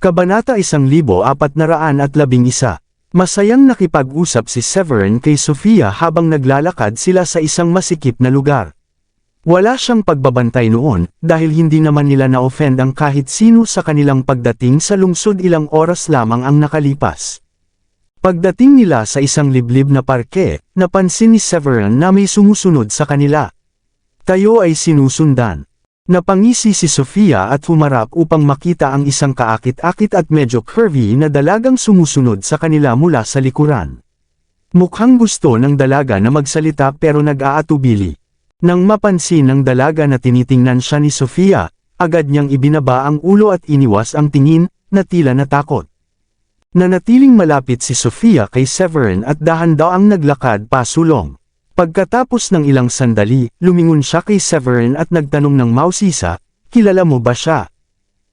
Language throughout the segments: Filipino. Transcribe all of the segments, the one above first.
Kabanata 1411. Masayang nakipag-usap si Severin kay Sofia habang naglalakad sila sa isang masikip na lugar. Wala siyang pagbabantay noon, dahil hindi naman nila na-offend ang kahit sino sa kanilang pagdating sa lungsod. Ilang oras lamang ang nakalipas. Pagdating nila sa isang liblib na parke, napansin ni Severin na may sumusunod sa kanila. Tayo ay sinusundan. Napangisi si Sofia at humarap upang makita ang isang kaakit-akit at medyo curvy na dalagang sumusunod sa kanila mula sa likuran. Mukhang gusto ng dalaga na magsalita pero nag-aatubili. Nang mapansin ng dalaga na tinitingnan siya ni Sofia, agad niyang ibinaba ang ulo at iniwas ang tingin, na tila natakot. Nanatiling malapit si Sofia kay Severin at dahan-daang naglakad pasulong. Pagkatapos ng ilang sandali, lumingon siya kay Severin at nagtanong ng mausisa, "Kilala mo ba siya?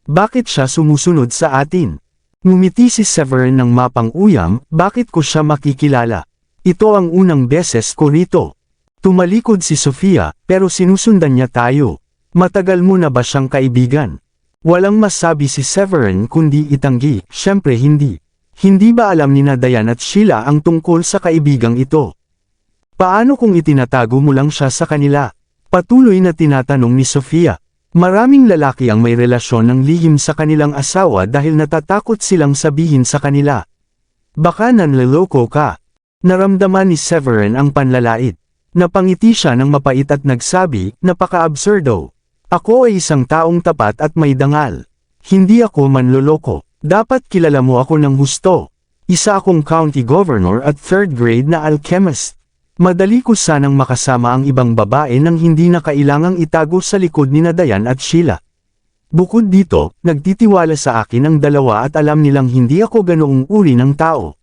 Bakit siya sumusunod sa atin?" Ngumiti si Severin ng mapang-uyam, "Bakit ko siya makikilala? Ito ang unang beses ko rito." Tumalikod si Sofia, "Pero sinusundan niya tayo. Matagal mo na ba siyang kaibigan?" Walang masabi si Severin kundi itanggi, "Siyempre hindi. Hindi ba alam ni Dayan at Sheila ang tungkol sa kaibigang ito? Paano kung itinatago mo lang siya sa kanila?" Patuloy na tinatanong ni Sofia. Maraming lalaki ang may relasyon ng lihim sa kanilang asawa dahil natatakot silang sabihin sa kanila. "Baka nanloloko ka." Naramdaman ni Severin ang panlalait. Napangiti siya ng mapait at nagsabi, "Napaka-absurdo. Ako ay isang taong tapat at may dangal. Hindi ako manloloko. Dapat kilala mo ako ng husto. Isa akong county governor at third grade na alchemist. Madali ko sanang makasama ang ibang babae nang hindi na kailangang itago sa likod ni Dayan at Sheila. Bukod dito, nagtitiwala sa akin ang dalawa at alam nilang hindi ako ganoong uri ng tao.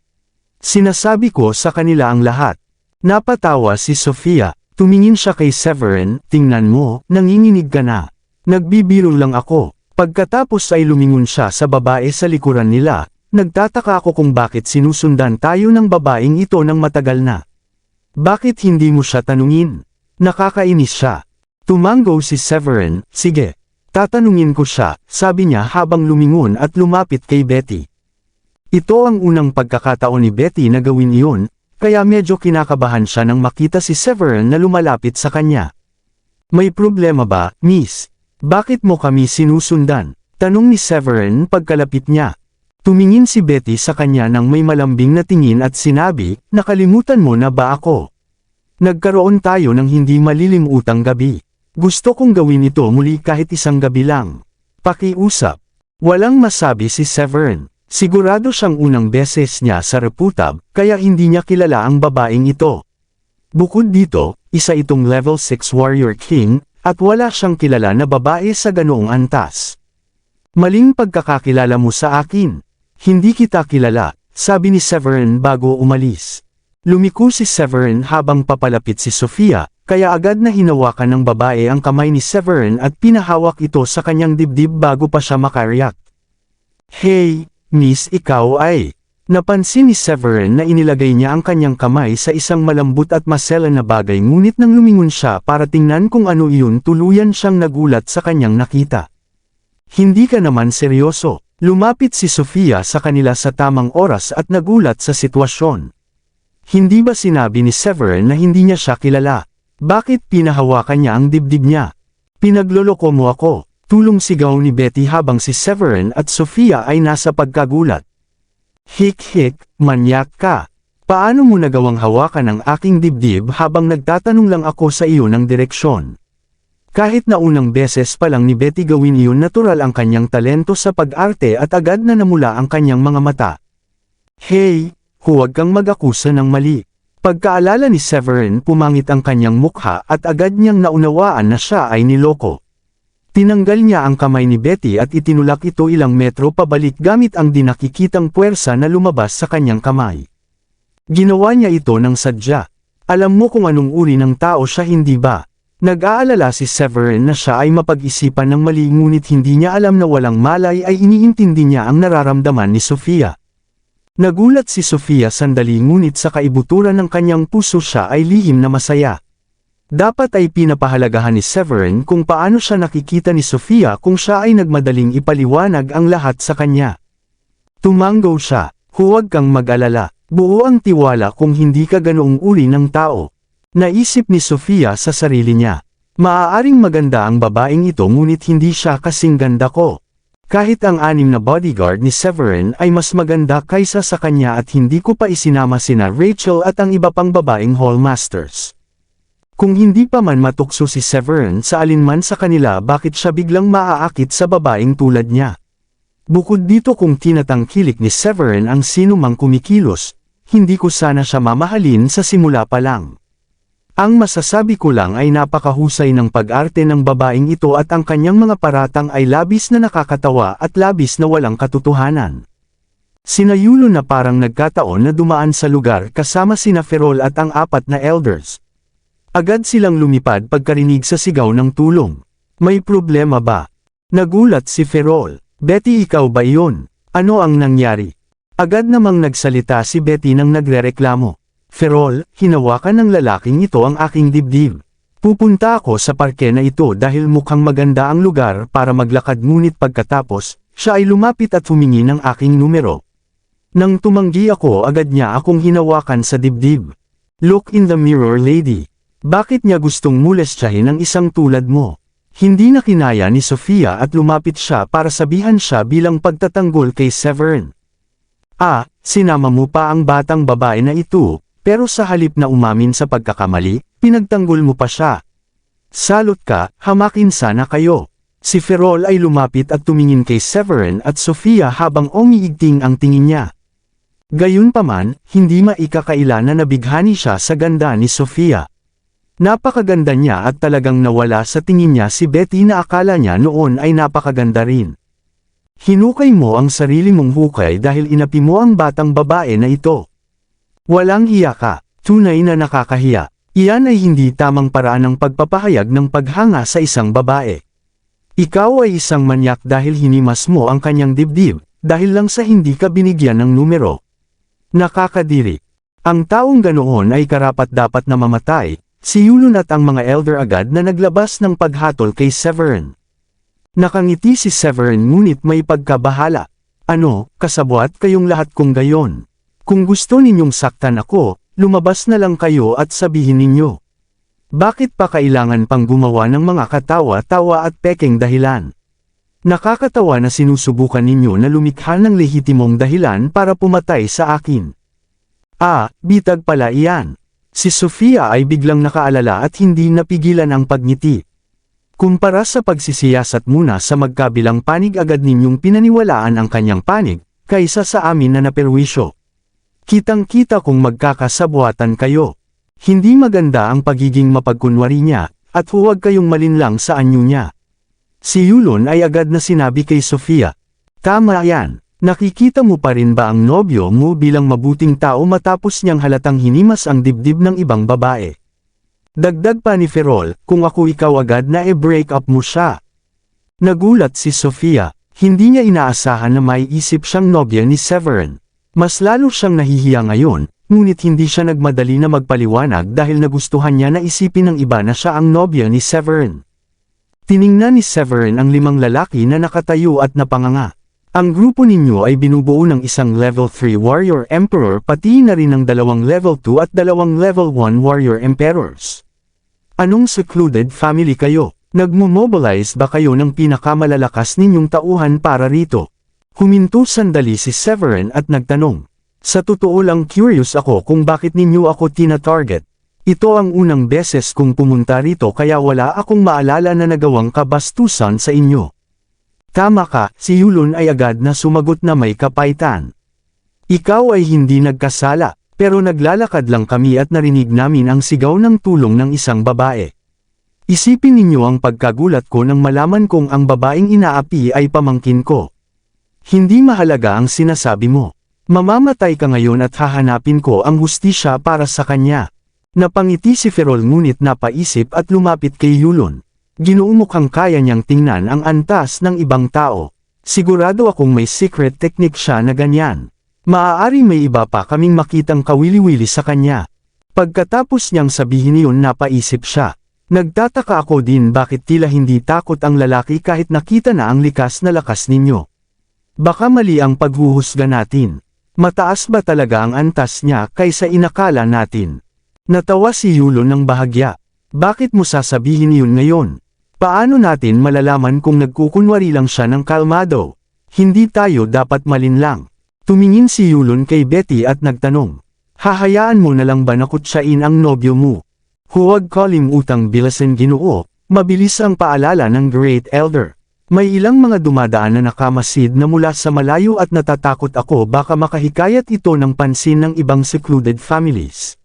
Sinasabi ko sa kanila ang lahat." Napatawa si Sofia. Tumingin siya kay Severin, "Tingnan mo, nanginginig ka na. Nagbibiro lang ako." Pagkatapos ay lumingon siya sa babae sa likuran nila. "Nagtataka ako kung bakit sinusundan tayo ng babaeng ito ng matagal na. Bakit hindi mo siya tanungin? Nakakainis siya." Tumango si Severin, "Sige. Tatanungin ko siya," sabi niya habang lumingon at lumapit kay Betty. Ito ang unang pagkakataon ni Betty na gawin iyon, kaya medyo kinakabahan siya nang makita si Severin na lumalapit sa kanya. "May problema ba, Miss? Bakit mo kami sinusundan?" tanong ni Severin pagkalapit niya. Tumingin si Betty sa kanya nang may malambing na tingin at sinabi, "Nakalimutan mo na ba ako? Nagkaroon tayo ng hindi malilimutang gabi. Gusto kong gawin ito muli kahit isang gabi lang. Pakiusap." Walang masabi si Severin. Sigurado siyang unang beses niya sa Reputab, kaya hindi niya kilala ang babaeng ito. Bukod dito, isa itong level 6 warrior king, at wala siyang kilala na babae sa ganoong antas. "Maling pagkakakilala mo sa akin. Hindi kita kilala," sabi ni Severin bago umalis. Lumiko si Severin habang papalapit si Sofia, kaya agad na hinawakan ng babae ang kamay ni Severin at pinahawak ito sa kanyang dibdib bago pa siya makariyak. "Hey, Miss, ikaw ay..." Napansin ni Severin na inilagay niya ang kanyang kamay sa isang malambot at maselan na bagay, ngunit nang lumingon siya para tingnan kung ano iyon, tuluyan siyang nagulat sa kanyang nakita. "Hindi ka naman seryoso." Lumapit si Sofia sa kanila sa tamang oras at nagulat sa sitwasyon. Hindi ba sinabi ni Severin na hindi niya siya kilala? Bakit pinahawakan niya ang dibdib niya? "Pinagloloko mo ako," tulong sigaw ni Betty habang si Severin at Sofia ay nasa pagkagulat. "Hik-hik, manyak ka. Paano mo nagawang hawakan ang aking dibdib habang nagtatanong lang ako sa iyo ng direksyon?" Kahit na unang beses pa lang ni Betty gawin iyon, natural ang kanyang talento sa pag-arte at agad na namula ang kanyang mga mata. "Hey, huwag kang mag-akusa ng mali." Pagkaalala ni Severin, pumangit ang kanyang mukha at agad niyang naunawaan na siya ay niloko. Tinanggal niya ang kamay ni Betty at itinulak ito ilang metro pabalik gamit ang di nakikitang puwersa na lumabas sa kanyang kamay. Ginawa niya ito ng sadya. Alam mo kung anong uri ng tao siya, hindi ba? Nag-aalala si Severin na siya ay mapag-isipan ng mali, ngunit hindi niya alam na walang malay ay iniintindi niya ang nararamdaman ni Sofia. Nagulat si Sofia sandali, ngunit sa kaibuturan ng kanyang puso siya ay lihim na masaya. Dapat ay pinapahalagahan ni Severin kung paano siya nakikita ni Sofia kung siya ay nagmadaling ipaliwanag ang lahat sa kanya. Tumango siya, huwag kang mag-alala, buo ang tiwala kung hindi ka ganoong uri ng tao. Naisip ni Sofia sa sarili niya. Maaaring maganda ang babaeng ito ngunit hindi siya kasing ganda ko. Kahit ang 6 na bodyguard ni Severin ay mas maganda kaysa sa kanya at hindi ko pa isinama sina Rachel at ang iba pang babaeng hallmasters. Kung hindi pa man matukso si Severin sa alinman sa kanila, bakit siya biglang maaakit sa babaeng tulad niya? Bukod dito, kung tinatangkilik ni Severin ang sino mang kumikilos, hindi ko sana siya mamahalin sa simula pa lang. Ang masasabi ko lang ay napakahusay ng pag-arte ng babaeng ito at ang kanyang mga paratang ay labis na nakakatawa at labis na walang katotohanan. Sina Yulo na parang nagkataon na dumaan sa lugar kasama sina Ferrol at ang 4 na elders. Agad silang lumipad pagkarinig sa sigaw ng tulong. May problema ba? Nagulat si Ferrol. Betty, ikaw ba iyon? Ano ang nangyari? Agad namang nagsalita si Betty nang nagrereklamo. Ferrol, hinawakan ng lalaking ito ang aking dibdib. Pupunta ako sa parke na ito dahil mukhang maganda ang lugar para maglakad, ngunit pagkatapos, siya ay lumapit at humingi ng aking numero. Nang tumanggi ako, agad niya akong hinawakan sa dibdib. Look in the mirror, lady. Bakit niya gustong molestyahin ang isang tulad mo? Hindi na kinaya ni Sofia at lumapit siya para sabihan siya bilang pagtatanggol kay Severin. Sinama mo pa ang batang babae na ito. Pero sa halip na umamin sa pagkakamali, pinagtanggol mo pa siya. Salot ka, hamakin sana kayo. Si Ferrol ay lumapit at tumingin kay Severin at Sofia habang umiigting ang tingin niya. Gayunpaman, hindi maikakaila na nabighani siya sa ganda ni Sofia. Napakaganda niya at talagang nawala sa tingin niya si Betty na akala niya noon ay napakaganda rin. Hinukay mo ang sarili mong hukay dahil inapi mo ang batang babae na ito. Walang hiya ka, tunay na nakakahiya. Iyan ay hindi tamang paraan ng pagpapahayag ng paghanga sa isang babae. Ikaw ay isang manyak dahil hinimas mo ang kanyang dibdib, dahil lang sa hindi ka binigyan ng numero. Nakakadiri. Ang taong ganoon ay karapat-dapat na mamatay. Si Yulon at ang mga elder agad na naglabas ng paghatol kay Severin. Nakangiti si Severin ngunit may pagkabahala. Ano, kasabwat kayong lahat kung gayon. Kung gusto ninyong saktan ako, lumabas na lang kayo at sabihin ninyo. Bakit pa kailangan pang gumawa ng mga katawa-tawa at pekeng dahilan? Nakakatawa na sinusubukan ninyo na lumikha ng lehitimong dahilan para pumatay sa akin. Bitag pala iyan. Si Sofia ay biglang nakaalala at hindi napigilan ang pagngiti. Kumpara sa pagsisiyasat muna sa magkabilang panig, agad ninyong pinaniwalaan ang kanyang panig, kaysa sa amin na naperwisyo. Kitang-kita kung magkakasabwatan kayo. Hindi maganda ang pagiging mapagkunwari niya, at huwag kayong malinlang sa anyo niya. Si Yulon ay agad na sinabi kay Sofia. Tama yan, nakikita mo pa rin ba ang nobyo mo bilang mabuting tao matapos niyang halatang hinimas ang dibdib ng ibang babae? Dagdag pa ni Ferrol, kung ako ikaw agad na break up mo siya. Nagulat si Sofia, hindi niya inaasahan na may isip siyang nobya ni Severin. Mas lalo siyang nahihiya ngayon, ngunit hindi siya nagmadali na magpaliwanag dahil nagustuhan niya na isipin ng iba na siya ang nobya ni Severin. Tiningnan ni Severin ang 5 lalaki na nakatayo at napanganga. Ang grupo ninyo ay binubuo ng isang level 3 warrior emperor pati na rin ng 2 level 2 at 2 level 1 warrior emperors. Anong secluded family kayo? Nagmo-mobilize ba kayo ng pinakamalalakas ninyong tauhan para rito? Huminto sandali si Severin at nagtanong. Sa totoo lang, curious ako kung bakit ninyo ako tina-target. Ito ang unang beses kong pumunta rito kaya wala akong maalala na nagawang kabastusan sa inyo. Tama ka, si Yulon ay agad na sumagot na may kapaitan. Ikaw ay hindi nagkasala, pero naglalakad lang kami at narinig namin ang sigaw ng tulong ng isang babae. Isipin ninyo ang pagkagulat ko nang malaman kong ang babaeng inaapi ay pamangkin ko. Hindi mahalaga ang sinasabi mo. Mamamatay ka ngayon at hahanapin ko ang hustisya para sa kanya. Napangiti si Ferrol ngunit napaisip at lumapit kay Yulon. Ginuumukhang kaya niyang tingnan ang antas ng ibang tao. Sigurado akong may secret technique siya na ganyan. Maaari may iba pa kaming makitang kawili-wili sa kanya. Pagkatapos niyang sabihin iyon, napaisip siya. Nagtataka ako din bakit tila hindi takot ang lalaki kahit nakita na ang likas na lakas ninyo. Baka mali ang paghuhusga natin. Mataas ba talaga ang antas niya kaysa inakala natin? Natawa si Yulon ng bahagya. Bakit mo sasabihin yun ngayon? Paano natin malalaman kung nagkukunwari lang siya ng kalmado? Hindi tayo dapat malinlang. Tumingin si Yulon kay Betty at nagtanong. Hahayaan mo na lang ba na kutsain ang nobyo mo? Huwag kalimutang bilasin Ginoo, mabilis ang paalala ng Great Elder. May ilang mga dumadaan na nakamasid na mula sa malayo at natatakot ako baka makahikayat ito ng pansin ng ibang secluded families.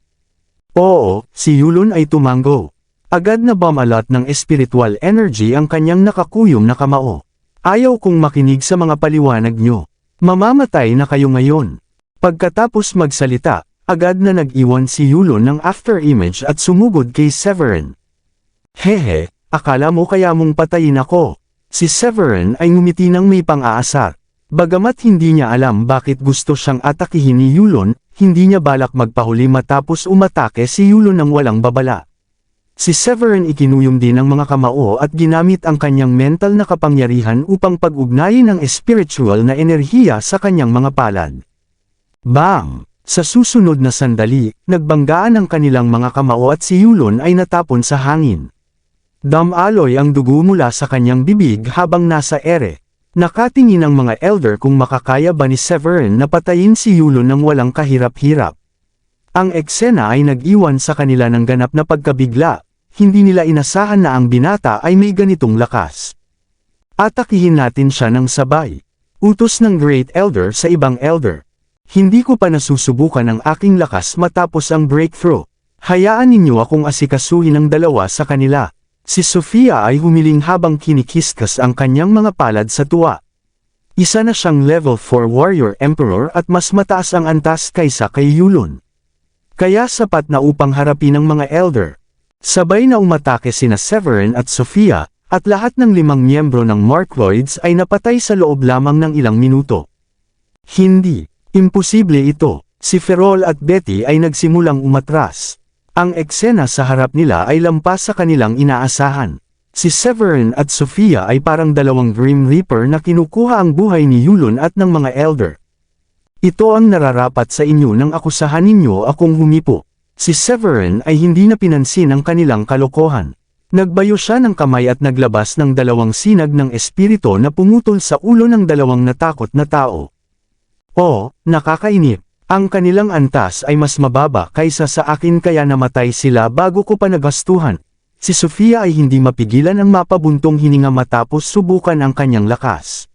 Oo, si Yulon ay tumanggo. Agad na bumalat ng spiritual energy ang kanyang nakakuyom na kamao. Ayaw kong makinig sa mga paliwanag nyo. Mamamatay na kayo ngayon. Pagkatapos magsalita, agad na nag-iwan si Yulon ng after image at sumugod kay Severin. Hehe, akala mo kaya mong patayin ako? Si Severin ay ngumiti ng may pang-aasar. Bagamat hindi niya alam bakit gusto siyang atakihin ni Yulon, hindi niya balak magpahuli matapos umatake si Yulon ng walang babala. Si Severin ikinuyom din ng mga kamao at ginamit ang kanyang mental na kapangyarihan upang pag-ugnayin ang spiritual na enerhiya sa kanyang mga palad. Bang! Sa susunod na sandali, nagbanggaan ang kanilang mga kamao at si Yulon ay natapon sa hangin. Damaloy ang dugo mula sa kanyang bibig habang nasa ere. Nakatingin ang mga elder kung makakaya ba ni Severin na patayin si Yulon ng walang kahirap-hirap. Ang eksena ay nag-iwan sa kanila ng ganap na pagkabigla, hindi nila inasahan na ang binata ay may ganitong lakas. Atakihin natin siya ng sabay. Utos ng Great Elder sa ibang elder. Hindi ko pa nasusubukan ang aking lakas matapos ang breakthrough. Hayaan ninyo akong asikasuhin ng dalawa sa kanila. Si Sofia ay humiling habang kinikiskas ang kanyang mga palad sa tuwa. Isa na siyang level 4 warrior emperor at mas mataas ang antas kaysa kay Yulon. Kaya sapat na upang harapin ng mga elder. Sabay na umatake sina Severin at Sofia, at lahat ng 5 miyembro ng Markloids ay napatay sa loob lamang ng ilang minuto. Hindi. Imposible ito. Si Ferrol at Betty ay nagsimulang umatras. Ang eksena sa harap nila ay lampas sa kanilang inaasahan. Si Severin at Sofia ay parang dalawang Grim Reaper na kinukuha ang buhay ni Yulon at ng mga elder. Ito ang nararapat sa inyo nang akusahan ninyo akong humipo. Si Severin ay hindi na pinansin ang kanilang kalokohan. Nagbayo siya ng kamay at naglabas ng 2 sinag ng espiritu na pumutol sa ulo ng 2 natakot na tao. Oh, nakakainip. Ang kanilang antas ay mas mababa kaysa sa akin kaya namatay sila bago ko pa nagastuhan. Si Sofia ay hindi mapigilan ang mapabuntong hininga matapos subukan ang kanyang lakas.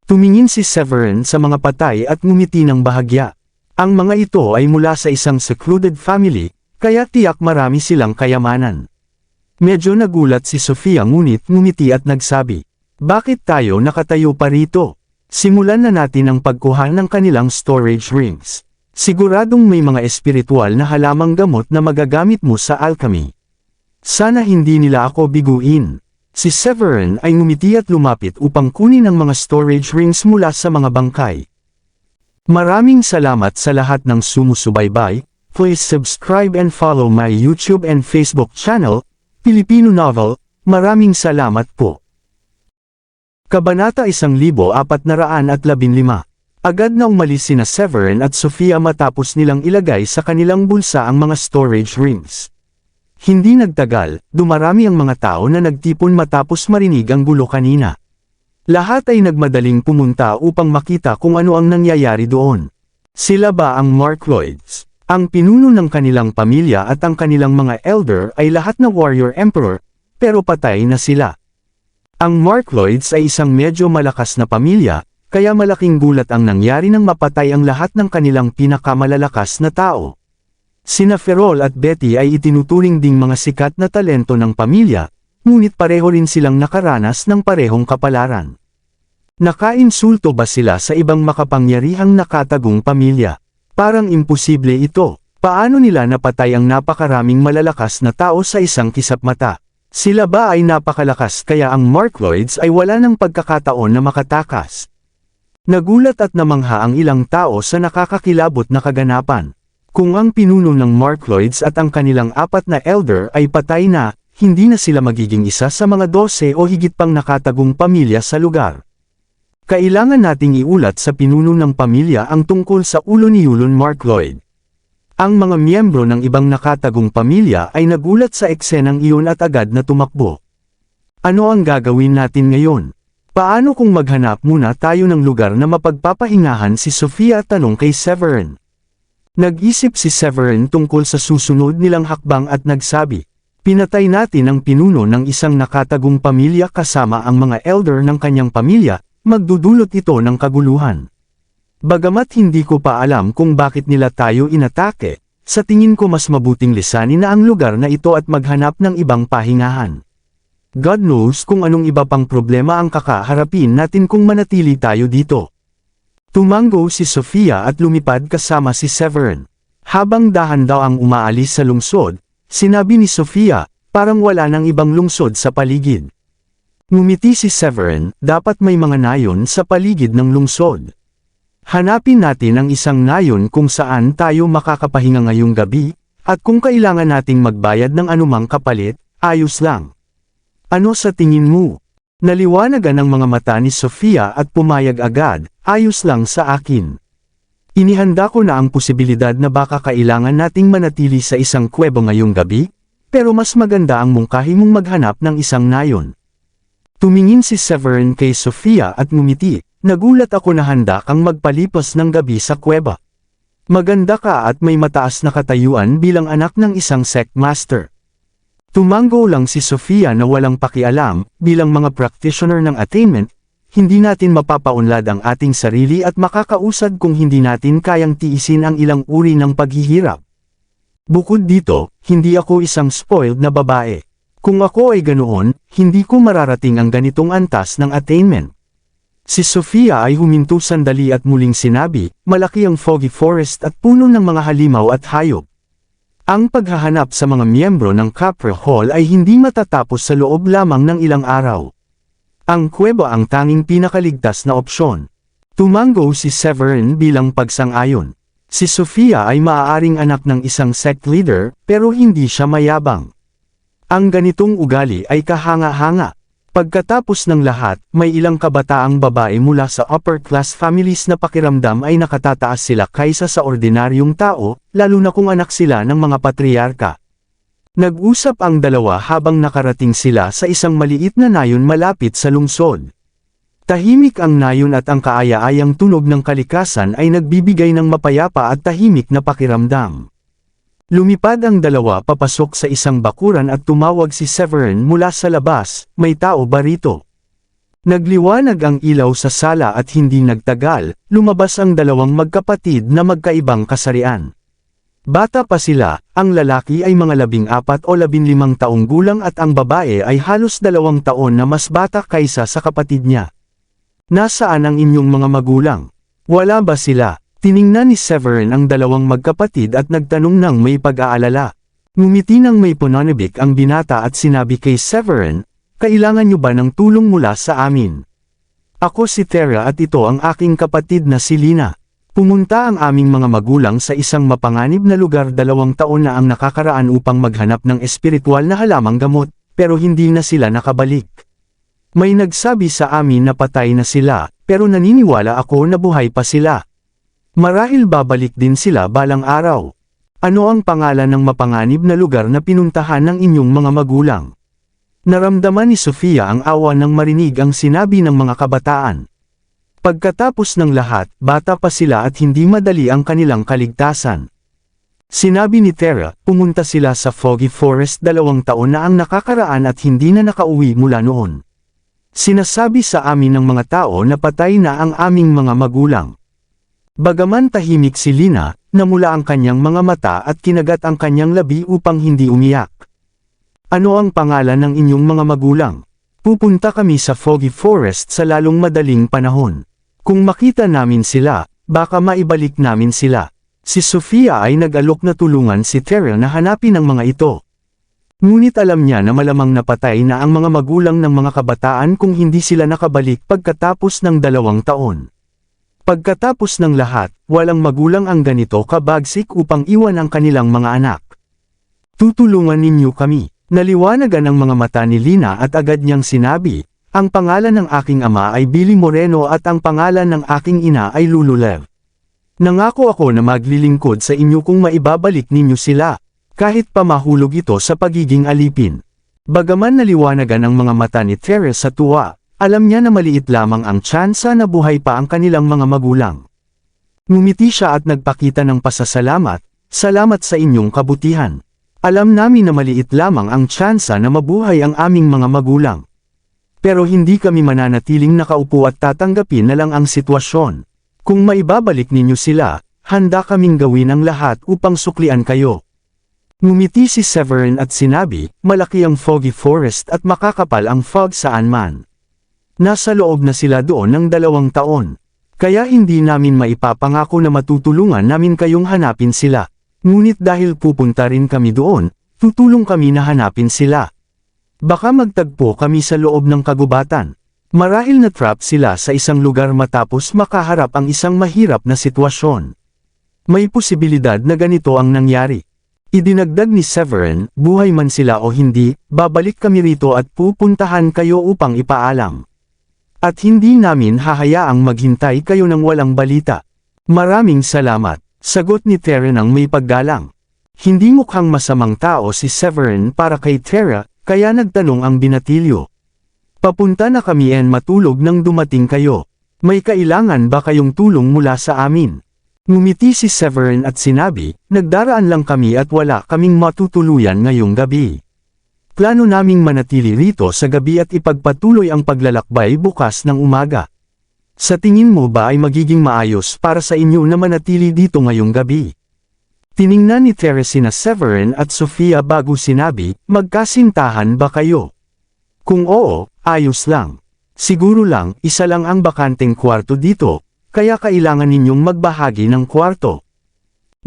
Tumingin si Severin sa mga patay at ngumiti ng bahagya. Ang mga ito ay mula sa isang secluded family, kaya tiyak marami silang kayamanan. Medyo nagulat si Sofia ngunit ngumiti at nagsabi, "Bakit tayo nakatayo pa rito? Simulan na natin ang pagkuha ng kanilang storage rings. Siguradong may mga espiritual na halamang gamot na magagamit mo sa alchemy. Sana hindi nila ako biguin." Si Severin ay ngumiti at lumapit upang kunin ang mga storage rings mula sa mga bangkay. Maraming salamat sa lahat ng sumusubaybay. Please subscribe and follow my YouTube and Facebook channel, Filipino Novel. Maraming salamat po. Kabanata 1415. Agad na umalis sina Severin at Sofia matapos nilang ilagay sa kanilang bulsa ang mga storage rings. Hindi nagtagal, dumarami ang mga tao na nagtipon matapos marinig ang gulo kanina. Lahat ay nagmadaling pumunta upang makita kung ano ang nangyayari doon. Sila ba ang Markloids? Ang pinuno ng kanilang pamilya at ang kanilang mga elder ay lahat na warrior emperor, pero patay na sila. Ang Markloids ay isang medyo malakas na pamilya, kaya malaking gulat ang nangyari nang mapatay ang lahat ng kanilang pinakamalalakas na tao. Sina Ferrol at Betty ay itinuturing ding mga sikat na talento ng pamilya, ngunit pareho rin silang nakaranas ng parehong kapalaran. Nakainsulto ba sila sa ibang makapangyarihang nakatagong pamilya? Parang imposible ito. Paano nila napatay ang napakaraming malalakas na tao sa isang kisap mata? Sila ba ay napakalakas kaya ang Markloids ay wala ng pagkakataon na makatakas? Nagulat at namangha ang ilang tao sa nakakakilabot na kaganapan. Kung ang pinuno ng Markloids at ang kanilang 4 na elder ay patay na, hindi na sila magiging isa sa mga 12 o higit pang nakatagong pamilya sa lugar. Kailangan nating iulat sa pinuno ng pamilya ang tungkol sa ulo ni Yulon Mark Lloyd. Ang mga miyembro ng ibang nakatagong pamilya ay nagulat sa eksenang iyon at agad na tumakbo. Ano ang gagawin natin ngayon? Paano kung maghanap muna tayo ng lugar na mapagpapahingahan si Sofia, tanong kay Severin. Nag-isip si Severin tungkol sa susunod nilang hakbang at nagsabi, pinatay natin ang pinuno ng isang nakatagong pamilya kasama ang mga elder ng kanyang pamilya, magdudulot ito ng kaguluhan. Bagamat hindi ko pa alam kung bakit nila tayo inatake, sa tingin ko mas mabuting lisanin na ang lugar na ito at maghanap ng ibang pahingahan. God knows kung anong iba pang problema ang kakaharapin natin kung manatili tayo dito. Tumango si Sofia at lumipad kasama si Severin. Habang dahan daw ang umaalis sa lungsod, sinabi ni Sofia, parang wala nang ibang lungsod sa paligid. Ngumiti si Severin, dapat may mga nayon sa paligid ng lungsod. Hanapin natin ang isang nayon kung saan tayo makakapahinga ngayong gabi, at kung kailangan nating magbayad ng anumang kapalit, ayos lang. Ano sa tingin mo? Naliwanagan ang mga mata ni Sofia at pumayag agad, ayos lang sa akin. Inihanda ko na ang posibilidad na baka kailangan nating manatili sa isang kuwebo ngayong gabi, pero mas maganda ang mungkahi mong maghanap ng isang nayon. Tumingin si Severin kay Sofia at ngumiti. Nagulat ako na handa kang magpalipas ng gabi sa kuweba. Maganda ka at may mataas na katayuan bilang anak ng isang sect master. Tumango lang si Sofia na walang pakialam, bilang mga practitioner ng attainment, hindi natin mapapaunlad ang ating sarili at makakausad kung hindi natin kayang tiisin ang ilang uri ng paghihirap. Bukod dito, hindi ako isang spoiled na babae. Kung ako ay ganoon, hindi ko mararating ang ganitong antas ng attainment. Si Sofia ay huminto sandali at muling sinabi, malaki ang foggy forest at puno ng mga halimaw at hayop. Ang paghahanap sa mga miyembro ng Copper Hall ay hindi matatapos sa loob lamang ng ilang araw. Ang kuweba ang tanging pinakaligtas na opsyon. Tumango si Severin bilang pagsang-ayon. Si Sofia ay maaaring anak ng isang sect leader, pero hindi siya mayabang. Ang ganitong ugali ay kahanga-hanga. Pagkatapos ng lahat, may ilang kabataang babae mula sa upper-class families na pakiramdam ay nakatataas sila kaysa sa ordinaryong tao, lalo na kung anak sila ng mga patriarka. Nag-usap ang dalawa habang nakarating sila sa isang maliit na nayon malapit sa lungsod. Tahimik ang nayon at ang kaaya-ayang tunog ng kalikasan ay nagbibigay ng mapayapa at tahimik na pakiramdam. Lumipad ang dalawa papasok sa isang bakuran at tumawag si Severin mula sa labas, may tao ba rito? Nagliwanag ang ilaw sa sala at hindi nagtagal, lumabas ang dalawang magkapatid na magkaibang kasarian. Bata pa sila, ang lalaki ay mga 14 o 15 taong gulang at ang babae ay halos 2 taon na mas bata kaysa sa kapatid niya. Nasaan ang inyong mga magulang? Wala ba sila? Tiningnan ni Severin ang dalawang magkapatid at nagtanong ng may pag-aalala. Ngumiti ng may pananabik ang binata at sinabi kay Severin, kailangan niyo ba ng tulong mula sa amin? Ako si Tara at ito ang aking kapatid na si Lina. Pumunta ang aming mga magulang sa isang mapanganib na lugar 2 taon na ang nakakaraan upang maghanap ng espiritual na halamang gamot, pero hindi na sila nakabalik. May nagsabi sa amin na patay na sila, pero naniniwala ako na buhay pa sila. Marahil babalik din sila balang araw. Ano ang pangalan ng mapanganib na lugar na pinuntahan ng inyong mga magulang? Naramdaman ni Sofia ang awa nang marinig ang sinabi ng mga kabataan. Pagkatapos ng lahat, bata pa sila at hindi madali ang kanilang kaligtasan. Sinabi ni Tara, pumunta sila sa Foggy Forest 2 taon na ang nakakaraan at hindi na nakauwi mula noon. Sinasabi sa amin ng mga tao na patay na ang aming mga magulang. Bagaman tahimik si Lina, namula ang kanyang mga mata at kinagat ang kanyang labi upang hindi umiyak. Ano ang pangalan ng inyong mga magulang? Pupunta kami sa Foggy Forest sa lalong madaling panahon. Kung makita namin sila, baka maibalik namin sila. Si Sofia ay nag-alok na tulungan si Tara na hanapin ang mga ito. Ngunit alam niya na malamang napatay na ang mga magulang ng mga kabataan kung hindi sila nakabalik pagkatapos ng 2 taon. Pagkatapos ng lahat, walang magulang ang ganito kabagsik upang iwan ang kanilang mga anak. Tutulungan ninyo kami. Naliwanagan ang mga mata ni Lina at agad niyang sinabi, Ang pangalan ng aking ama ay Billy Moreno at ang pangalan ng aking ina ay Lulu Lev. Nangako ako na maglilingkod sa inyo kung maibabalik ninyo sila, kahit pa mahulog ito sa pagiging alipin. Bagaman naliwanagan ang mga mata ni Teres sa tuwa, alam niya na maliit lamang ang tsansa na buhay pa ang kanilang mga magulang. Ngumiti siya at nagpakita ng pasasalamat, "Salamat sa inyong kabutihan. Alam namin na maliit lamang ang tsansa na mabuhay ang aming mga magulang. Pero hindi kami mananatiling nakaupo at tatanggapin na lang ang sitwasyon. Kung maibabalik ninyo sila, handa kaming gawin ang lahat upang suklian kayo." Ngumiti si Severin at sinabi, "Malaki ang foggy forest at makakapal ang fog saan man. Nasa loob na sila doon ng 2 taon. Kaya hindi namin maipapangako na matutulungan namin kayong hanapin sila. Ngunit dahil pupunta rin kami doon, tutulong kami na hanapin sila. Baka magtagpo kami sa loob ng kagubatan. Marahil na trap sila sa isang lugar matapos makaharap ang isang mahirap na sitwasyon. May posibilidad na ganito ang nangyari." Idinagdag ni Severin, "Buhay man sila o hindi, babalik kami rito at pupuntahan kayo upang ipaalam. At hindi namin hahayaang maghintay kayo ng walang balita." "Maraming salamat," sagot ni Tera ng may paggalang. Hindi mukhang masamang tao si Severin para kay Tera, kaya nagtanong ang binatilyo. "Papunta na kami en matulog nang dumating kayo. May kailangan ba kayong tulong mula sa amin?" Ngumiti si Severin at sinabi, "Nagdaraan lang kami at wala kaming matutuluyan ngayong gabi. Plano naming manatili rito sa gabi at ipagpatuloy ang paglalakbay bukas ng umaga. Sa tingin mo ba ay magiging maayos para sa inyo na manatili dito ngayong gabi?" Tiningnan ni Teres sina Severin at Sofia bago sinabi, "Magkasintahan ba kayo?" "Kung oo, ayos lang. Siguro lang, isa lang ang bakanteng kwarto dito, kaya kailangan ninyong magbahagi ng kwarto."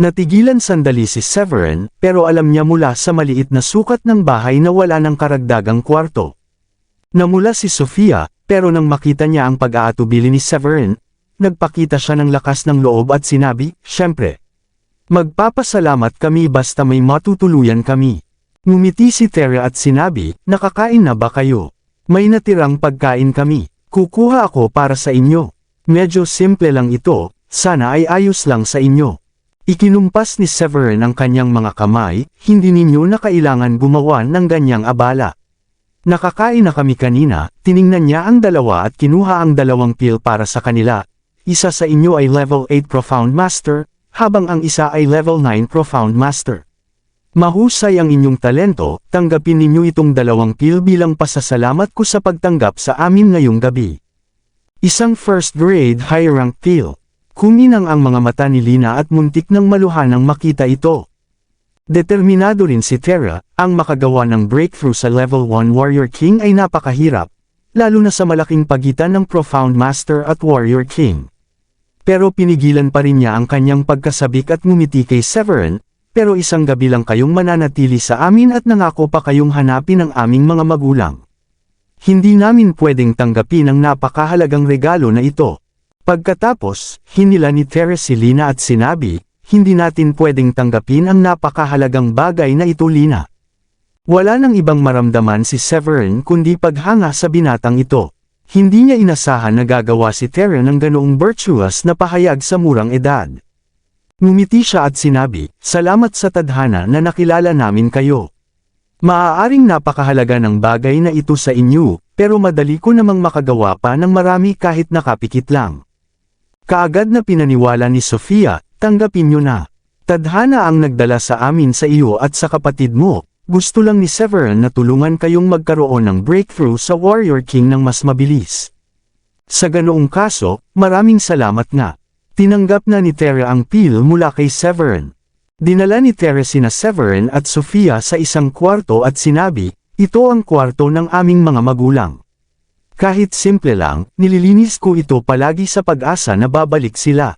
Natigilan sandali si Severin, pero alam niya mula sa maliit na sukat ng bahay na wala ng karagdagang kwarto. Namula si Sofia, pero nang makita niya ang pag-aatubili ni Severin, nagpakita siya ng lakas ng loob at sinabi, "Siyempre. Magpapasalamat kami basta may matutuluyan kami." Ngumiti si Tera at sinabi, "Nakakain na ba kayo? May natirang pagkain kami. Kukuha ako para sa inyo. Medyo simple lang ito, sana ay ayos lang sa inyo." Ikinumpas ni Severin ang kanyang mga kamay, "Hindi ninyo na kailangan gumawa ng ganyang abala. Nakakain na kami kanina." Tiningnan niya ang dalawa at kinuha ang 2 pill para sa kanila. "Isa sa inyo ay level 8 Profound Master, habang ang isa ay level 9 Profound Master. Mahusay ang inyong talento, tanggapin ninyo itong 2 pill bilang pasasalamat ko sa pagtanggap sa amin ngayong gabi." Isang first grade high rank pill. Kuminang ang mga mata ni Lina at muntik ng maluhanang makita ito. Determinado rin si Tera, ang makagawa ng breakthrough sa level 1 Warrior King ay napakahirap, lalo na sa malaking pagitan ng Profound Master at Warrior King. Pero pinigilan pa rin niya ang kanyang pagkasabik at ngumiti kay Severin, "Pero isang gabi lang kayong mananatili sa amin at nangako pa kayong hanapin ang aming mga magulang. Hindi namin pwedeng tanggapin ang napakahalagang regalo na ito." Pagkatapos, hinila ni Teres si Lina at sinabi, "Hindi natin pwedeng tanggapin ang napakahalagang bagay na ito, Lina." Wala nang ibang maramdaman si Severin kundi paghanga sa binatang ito. Hindi niya inasahan na gagawa si Tera ng ganoong virtuous na pahayag sa murang edad. Ngumiti siya at sinabi, "Salamat sa tadhana na nakilala namin kayo. Maaaring napakahalaga ng bagay na ito sa inyo, pero madali ko namang makagawa pa ng marami kahit nakapikit lang." Kaagad na pinaniwala ni Sofia, "Tanggapin nyo na. Tadhana ang nagdala sa amin sa iyo at sa kapatid mo. Gusto lang ni Severin na tulungan kayong magkaroon ng breakthrough sa Warrior King ng mas mabilis. Sa ganoong kaso, maraming salamat nga." Tinanggap na ni Tera ang pill mula kay Severin. Dinala ni Tera sina Severin at Sofia sa isang kwarto at sinabi, "Ito ang kwarto ng aming mga magulang. Kahit simple lang, nililinis ko ito palagi sa pag-asa na babalik sila."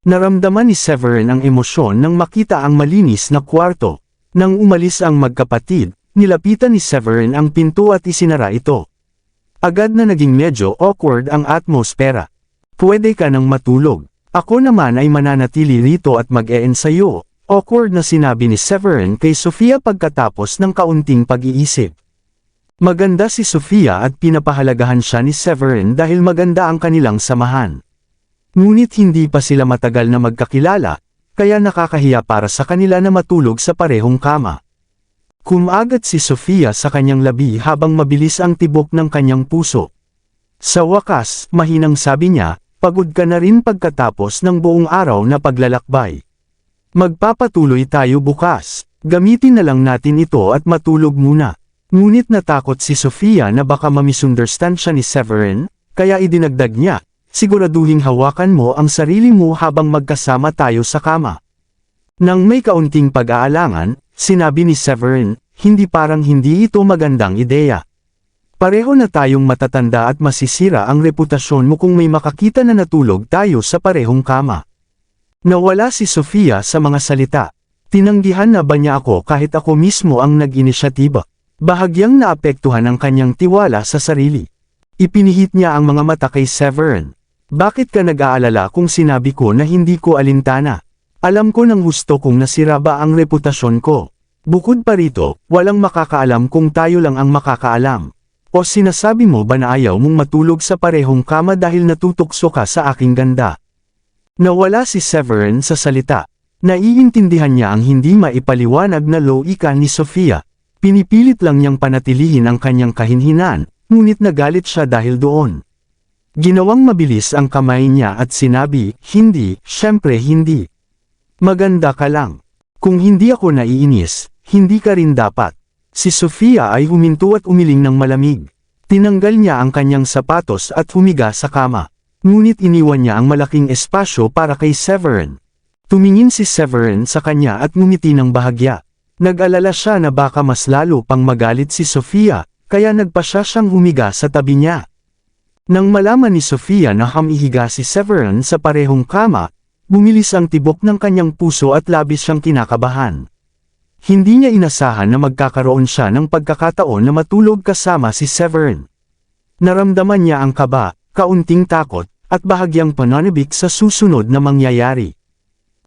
Naramdaman ni Severin ang emosyon nang makita ang malinis na kwarto. Nang umalis ang magkapatid, nilapitan ni Severin ang pinto at isinara ito. Agad na naging medyo awkward ang atmosfera. "Pwede ka nang matulog. Ako naman ay mananatili rito at mag-e-ensayo." Awkward na sinabi ni Severin kay Sofia pagkatapos ng kaunting pag-iisip. Maganda si Sofia at pinapahalagahan siya ni Severin dahil maganda ang kanilang samahan. Ngunit hindi pa sila matagal na magkakilala, kaya nakakahiya para sa kanila na matulog sa parehong kama. Kumagat si Sofia sa kanyang labi habang mabilis ang tibok ng kanyang puso. Sa wakas, mahinang sabi niya, pagod ka na rin pagkatapos ng buong araw na paglalakbay. Magpapatuloy tayo bukas, gamitin na lang natin ito at matulog muna. Ngunit natakot si Sofia na baka mamisunderstand siya ni Severin, kaya idinagdag niya, siguraduhing hawakan mo ang sarili mo habang magkasama tayo sa kama. Nang may kaunting pag-aalangan, sinabi ni Severin, hindi ito magandang ideya. Pareho na tayong matatanda at masisira ang reputasyon mo kung may makakita na natulog tayo sa parehong kama. Nawala si Sofia sa mga salita. Tinanggihan na ba niya ako kahit ako mismo ang nag-inisyatiba? Bahagyang naapektuhan ang kanyang tiwala sa sarili. Ipinihit niya ang mga mata kay Severin. Bakit ka nag-aalala kung sinabi ko na hindi ko alintana? Alam ko nang husto kong nasira ba ang reputasyon ko. Bukod pa rito, walang makakaalam kung tayo lang ang makakaalam. O sinasabi mo ba na ayaw mong matulog sa parehong kama dahil natutukso ka sa aking ganda? Nawala si Severin sa salita. Naiintindihan niya ang hindi maipaliwanag na loika ni Sofia. Pinipilit lang niyang panatilihin ang kanyang kahinhinan, ngunit nagalit siya dahil doon. Ginawang mabilis ang kamay niya at sinabi, hindi, syempre hindi. Maganda ka lang. Kung hindi ako naiinis, hindi ka rin dapat. Si Sofia ay huminto at umiling ng malamig. Tinanggal niya ang kanyang sapatos at humiga sa kama. Ngunit iniwan niya ang malaking espasyo para kay Severin. Tumingin si Severin sa kanya at ngumiti ng bahagya. Nag-alala siya na baka mas lalo pang magalit si Sofia, kaya nagpa siyang humiga sa tabi niya. Nang malaman ni Sofia na hamihiga si Severin sa parehong kama, bumilis ang tibok ng kanyang puso at labis siyang kinakabahan. Hindi niya inasahan na magkakaroon siya ng pagkakataon na matulog kasama si Severin. Naramdaman niya ang kaba, kaunting takot, at bahagyang pananabik sa susunod na mangyayari.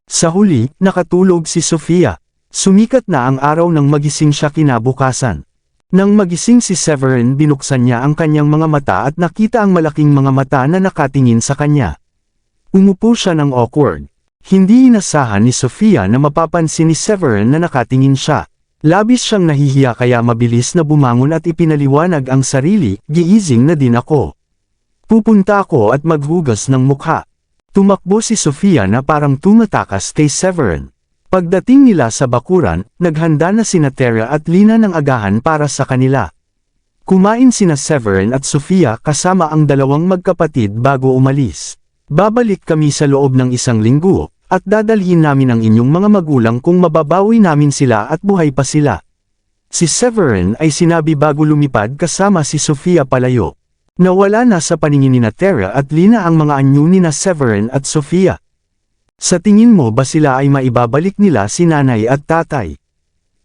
Sa huli, nakatulog si Sofia. Sumikat na ang araw nang magising siya kinabukasan. Nang magising si Severin, binuksan niya ang kanyang mga mata at nakita ang malaking mga mata na nakatingin sa kanya. Umupo siya ng awkward. Hindi inasahan ni Sofia na mapapansin ni Severin na nakatingin siya. Labis siyang nahihiya kaya mabilis na bumangon at ipinaliwanag ang sarili, giising na din ako. Pupunta ako at maghugas ng mukha. Tumakbo si Sofia na parang tumatakas kay Severin. Pagdating nila sa bakuran, naghanda na sina Terra at Lina ng agahan para sa kanila. Kumain sina Severin at Sofia kasama ang dalawang magkapatid bago umalis. Babalik kami sa loob ng 1 linggo, at dadalhin namin ang inyong mga magulang kung mababawi namin sila at buhay pa sila. Si Severin ay sinabi bago lumipad kasama si Sofia palayo. Nawala na sa paningin ni Terra at Lina ang mga anyo ni Severin at Sofia. Sa tingin mo ba sila ay maibabalik nila si nanay at tatay?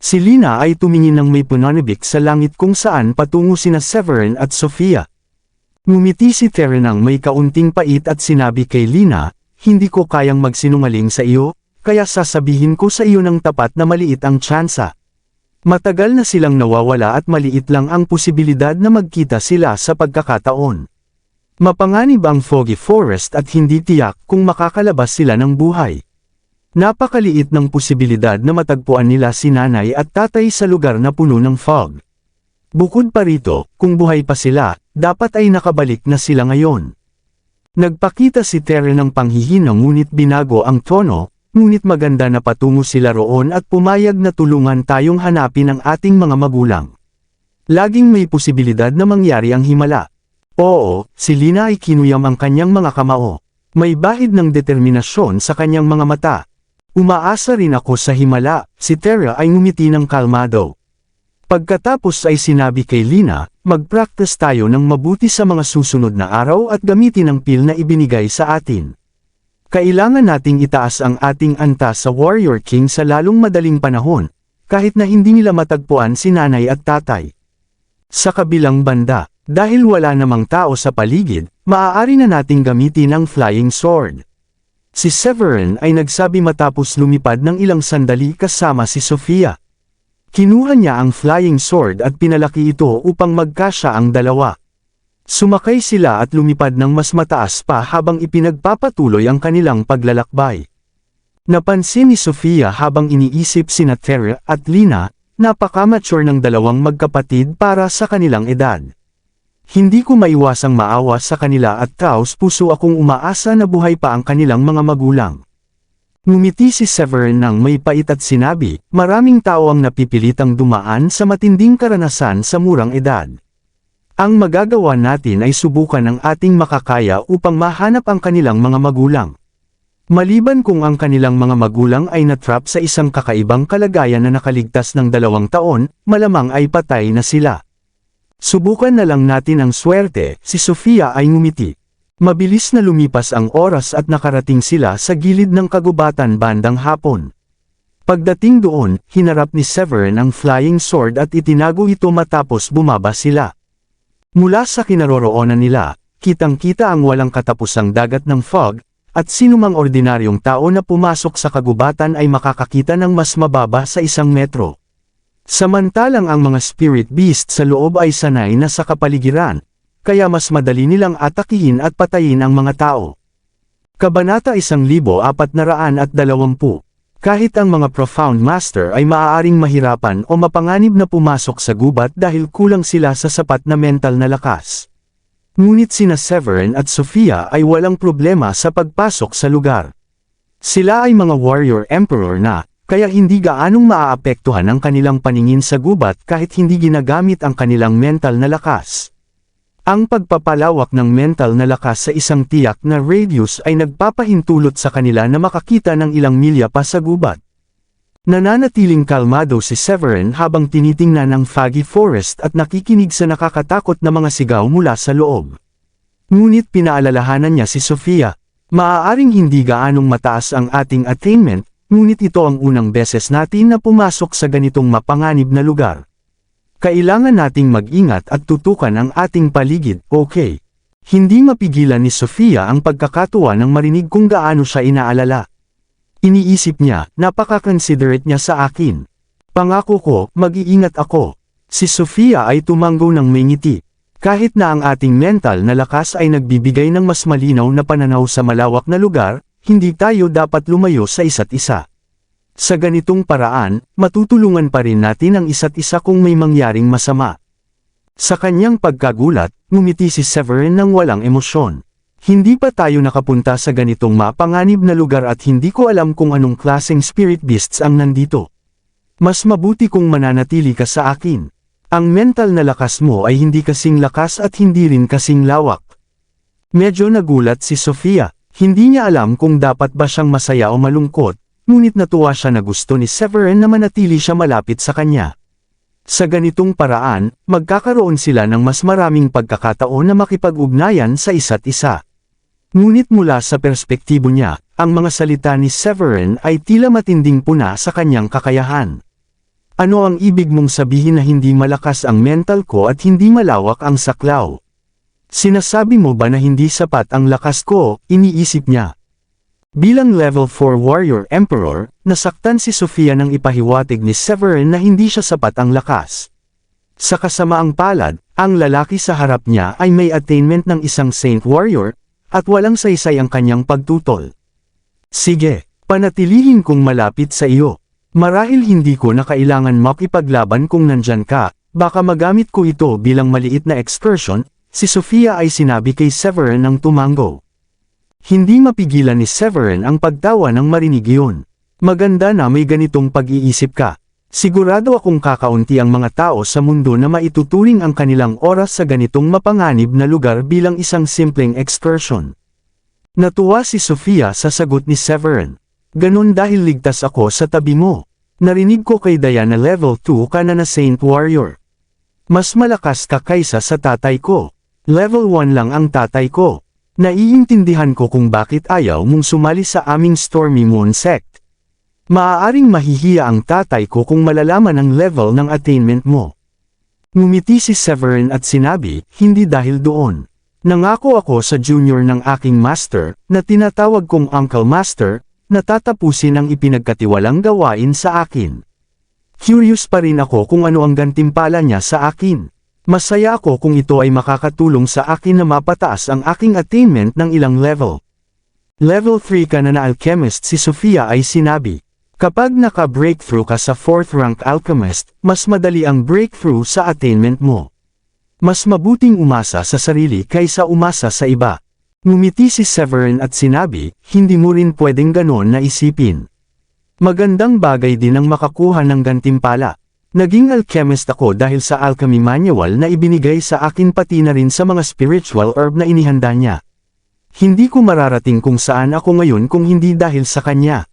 Si Lina ay tumingin ng may pananabik sa langit kung saan patungo sina Severin at Sofia. Ngumiti si Terra ng may kaunting pait at sinabi kay Lina, hindi ko kayang magsinungaling sa iyo, kaya sasabihin ko sa iyo ng tapat na maliit ang tsansa. Matagal na silang nawawala at maliit lang ang posibilidad na magkita sila sa pagkakataon. Mapanganib ang foggy forest at hindi tiyak kung makakalabas sila ng buhay. Napakaliit ng posibilidad na matagpuan nila si nanay at tatay sa lugar na puno ng fog. Bukod pa rito, kung buhay pa sila, dapat ay nakabalik na sila ngayon. Nagpakita si Terry ng panghihina ngunit binago ang tono, ngunit maganda na patungo sila roon at pumayag na tulungan tayong hanapin ang ating mga magulang. Laging may posibilidad na mangyari ang himala. Oo, si Lina ay kinuyam ang kanyang mga kamao. May bahid ng determinasyon sa kanyang mga mata. Umaasa rin ako sa himala, si Terra ay ngumiti ng kalmado. Pagkatapos ay sinabi kay Lina, mag-practice tayo ng mabuti sa mga susunod na araw at gamitin ang pil na ibinigay sa atin. Kailangan nating itaas ang ating antas sa Warrior King sa lalong madaling panahon, kahit na hindi nila matagpuan si nanay at tatay. Sa kabilang banda, dahil wala namang tao sa paligid, maaari na nating gamitin ang flying sword. Si Severin ay nagsabi matapos lumipad ng ilang sandali kasama si Sofia. Kinuha niya ang flying sword at pinalaki ito upang magkasya ang dalawa. Sumakay sila at lumipad ng mas mataas pa habang ipinagpapatuloy ang kanilang paglalakbay. Napansin ni Sofia habang iniisip sina Terra at Lina, napaka-mature ng dalawang magkapatid para sa kanilang edad. Hindi ko maiwasang maawa sa kanila at taos puso akong umaasa na buhay pa ang kanilang mga magulang. Ngumiti si Severin ng may pait at sinabi, maraming tao ang napipilitang dumaan sa matinding karanasan sa murang edad. Ang magagawa natin ay subukan ang ating makakaya upang mahanap ang kanilang mga magulang. Maliban kung ang kanilang mga magulang ay natrap sa isang kakaibang kalagayan na nakaligtas ng 2 taon, malamang ay patay na sila. Subukan na lang natin ang swerte, si Sofia ay ngumiti. Mabilis na lumipas ang oras at nakarating sila sa gilid ng kagubatan bandang hapon. Pagdating doon, hinarap ni Severin ang flying sword at itinago ito matapos bumaba sila. Mula sa kinaroroonan nila, kitang-kita ang walang katapusang dagat ng fog, at sinumang ordinaryong tao na pumasok sa kagubatan ay makakakita ng mas mababa sa 1 metro. Samantalang ang mga spirit beast sa loob ay sanay na sa kapaligiran, kaya mas madali nilang atakihin at patayin ang mga tao. Kabanata 1420. Kahit ang mga profound master ay maaaring mahirapan o mapanganib na pumasok sa gubat dahil kulang sila sa sapat na mental na lakas. Ngunit sina Severin at Sofia ay walang problema sa pagpasok sa lugar. Sila ay mga warrior emperor na, kaya hindi gaanong maaapektuhan ang kanilang paningin sa gubat kahit hindi ginagamit ang kanilang mental na lakas. Ang pagpapalawak ng mental na lakas sa isang tiyak na radius ay nagpapahintulot sa kanila na makakita ng ilang milya pa sa gubat. Nananatiling kalmado si Severin habang tinitingnan ang foggy forest at nakikinig sa nakakatakot na mga sigaw mula sa loob. Ngunit pinaalalahanan niya si Sofia, maaaring hindi gaanong mataas ang ating attainment, ngunit ito ang unang beses natin na pumasok sa ganitong mapanganib na lugar. Kailangan nating mag-ingat at tutukan ang ating paligid, okay? Hindi mapigilan ni Sofia ang pagkakatuwa nang marinig kung gaano siya inaalala. Iniisip niya, napaka-considerate niya sa akin. Pangako ko, mag-iingat ako. Si Sofia ay tumanggo ng may ngiti. Kahit na ang ating mental na lakas ay nagbibigay ng mas malinaw na pananaw sa malawak na lugar, hindi tayo dapat lumayo sa isa't isa. Sa ganitong paraan, matutulungan pa rin natin ang isa't isa kung may mangyaring masama. Sa kanyang pagkagulat, ngumiti si Severin ng walang emosyon. Hindi pa tayo nakapunta sa ganitong mapanganib na lugar at hindi ko alam kung anong klaseng spirit beasts ang nandito. Mas mabuti kung mananatili ka sa akin. Ang mental na lakas mo ay hindi kasing lakas at hindi rin kasing lawak. Medyo nagulat si Sofia, hindi niya alam kung dapat ba siyang masaya o malungkot, ngunit natuwa siya na gusto ni Severin na manatili siya malapit sa kanya. Sa ganitong paraan, magkakaroon sila ng mas maraming pagkakataon na makipag-ugnayan sa isa't isa. Ngunit mula sa perspektibo niya, ang mga salita ni Severin ay tila matinding puna sa kanyang kakayahan. Ano ang ibig mong sabihin na hindi malakas ang mental ko at hindi malawak ang saklaw? Sinasabi mo ba na hindi sapat ang lakas ko, iniisip niya. Bilang level 4 warrior emperor, nasaktan si Sofia nang ipahiwatig ni Severin na hindi siya sapat ang lakas. Sa kasamaang palad, ang lalaki sa harap niya ay may attainment ng isang saint warrior, at walang saysay ang kanyang pagtutol. Sige, panatilihin kong malapit sa iyo. Marahil hindi ko na kailangan makipaglaban kung nandyan ka, baka magamit ko ito bilang maliit na excursion, si Sofia ay sinabi kay Severin ng tumango. Hindi mapigilan ni Severin ang pagtawa nang marinig iyon. Maganda na may ganitong pag-iisip ka. Sigurado akong kakaunti ang mga tao sa mundo na maituturing ang kanilang oras sa ganitong mapanganib na lugar bilang isang simpleng excursion. Natuwa si Sofia sa sagot ni Severin. Ganon dahil ligtas ako sa tabi mo. Narinig ko kay Diana level 2 ka na Saint Warrior. Mas malakas ka kaysa sa tatay ko. Level 1 lang ang tatay ko. Naiintindihan ko kung bakit ayaw mong sumali sa aming Stormy Moon sect. Maaaring mahihiya ang tatay ko kung malalaman ang level ng attainment mo. Ngumiti si Severin at sinabi, hindi dahil doon. Nangako ako sa junior ng aking master, na tinatawag kong Uncle Master, na tatapusin ang ipinagkatiwalang gawain sa akin. Curious pa rin ako kung ano ang gantimpala niya sa akin. Masaya ako kung ito ay makakatulong sa akin na mapataas ang aking attainment ng ilang level. Level 3 ka na alchemist, si Sofia ay sinabi. Kapag naka-breakthrough ka sa 4th rank alchemist, mas madali ang breakthrough sa attainment mo. Mas mabuting umasa sa sarili kaysa umasa sa iba. Ngumiti si Severin at sinabi, hindi mo rin pwedeng ganon na isipin. Magandang bagay din ang makakuha ng gantimpala. Naging alchemist ako dahil sa alchemy manual na ibinigay sa akin pati na rin sa mga spiritual herb na inihanda niya. Hindi ko mararating kung saan ako ngayon kung hindi dahil sa kanya.